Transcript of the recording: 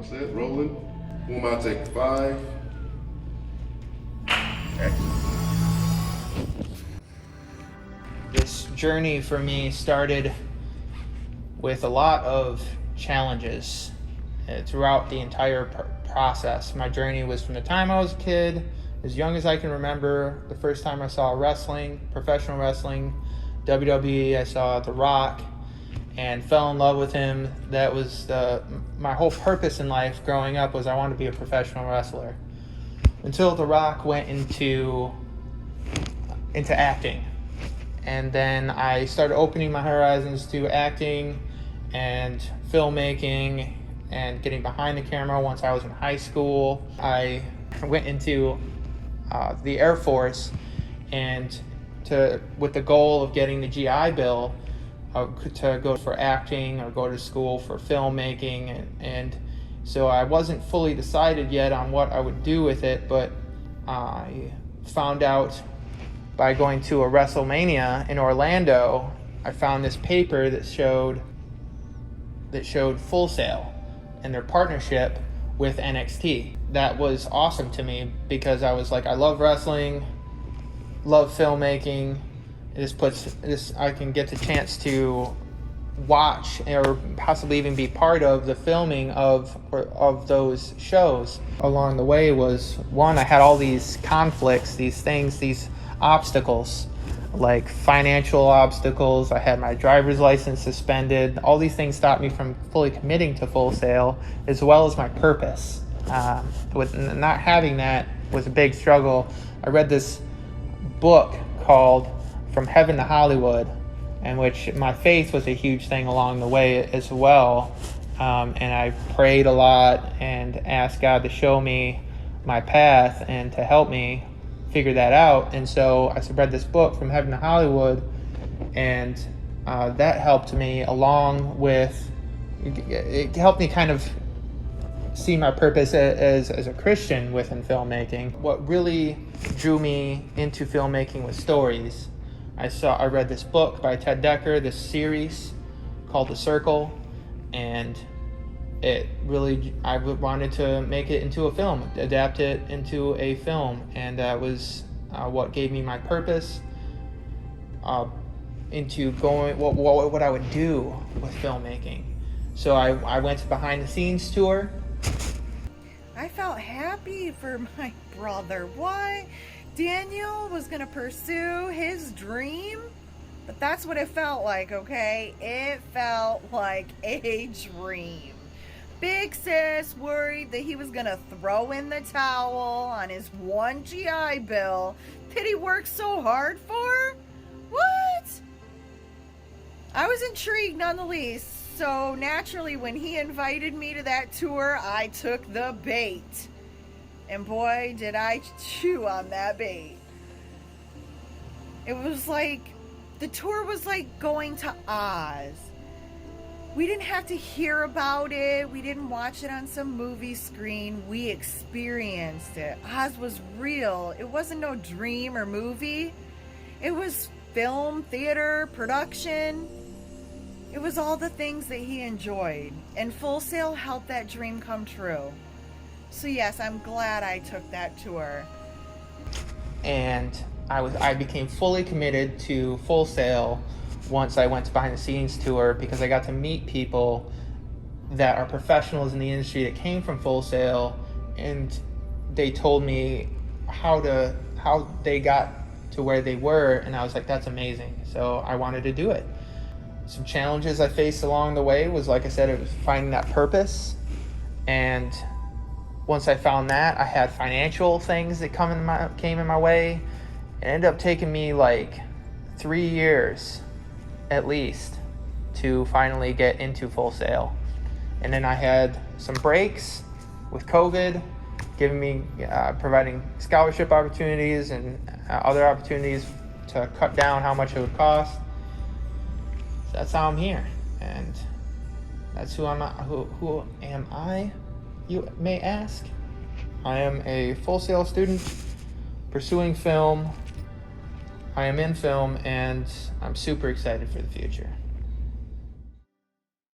set, rolling. WhoAmI take 5. Action. This journey for me started with a lot of challenges throughout the entire process. My journey was from the time I was a kid, as young as I can remember, the first time I saw wrestling, professional wrestling, WWE, I saw The Rock, and fell in love with him. That was my whole purpose in life growing up, was I wanted to be a professional wrestler. Until The Rock went into acting. And then I started opening my horizons to acting and filmmaking and getting behind the camera once I was in high school. I went into the Air Force and with the goal of getting the GI Bill to go for acting or go to school for filmmaking. And so I wasn't fully decided yet on what I would do with it, but I found out by going to a WrestleMania in Orlando. I found this paper that showed Full Sail and their partnership with NXT. That was awesome to me because I was like, I love wrestling, love filmmaking. I can get the chance to watch or possibly even be part of the filming of those shows. Along the way was, one, I had all these conflicts, these obstacles, like financial obstacles. I had my driver's license suspended. All these things stopped me from fully committing to Full Sail, as well as my purpose. With not having that was a big struggle. I read this book called From Heaven to Hollywood, in which my faith was a huge thing along the way as well. And I prayed a lot and asked God to show me my path and to help me figure that out. And so I read this book, From Heaven to Hollywood, and that helped me, along with, it helped me kind of see my purpose as a Christian within filmmaking. What really drew me into filmmaking was stories. I read this book by Ted Decker, this series called The Circle, and it really, I wanted to make it into a film, adapt it into a film, and that was what gave me my purpose into going, what I would do with filmmaking. So I went to behind the scenes tour. I felt happy for my brother. What? Daniel was gonna pursue his dream? But that's what it felt like, okay? It felt like a dream. Big Sis worried that he was gonna throw in the towel on his one GI Bill that he worked so hard for? What? I was intrigued none the least. So naturally, when he invited me to that tour, I took the bait. And boy, did I chew on that bait. It was like, the tour was like going to Oz. We didn't have to hear about it. We didn't watch it on some movie screen. We experienced it. Oz was real. It wasn't no dream or movie. It was film, theater, production. It was all the things that he enjoyed. And Full Sail helped that dream come true. So yes, I'm glad I took that tour. And I became fully committed to Full Sail once I went to behind the scenes tour, because I got to meet people that are professionals in the industry that came from Full Sail, and they told me how they got to where they were, and I was like, that's amazing. So I wanted to do it. Some challenges I faced along the way was, like I said, it was finding that purpose. And once I found that, I had financial things that came in my way. It ended up taking me like 3 years at least to finally get into Full Sail. And then I had some breaks with COVID, providing scholarship opportunities and other opportunities to cut down how much it would cost. So that's how I'm here, and that's who am I, you may ask. I am a Full Sail student pursuing film. I am in film, and I'm super excited for the future.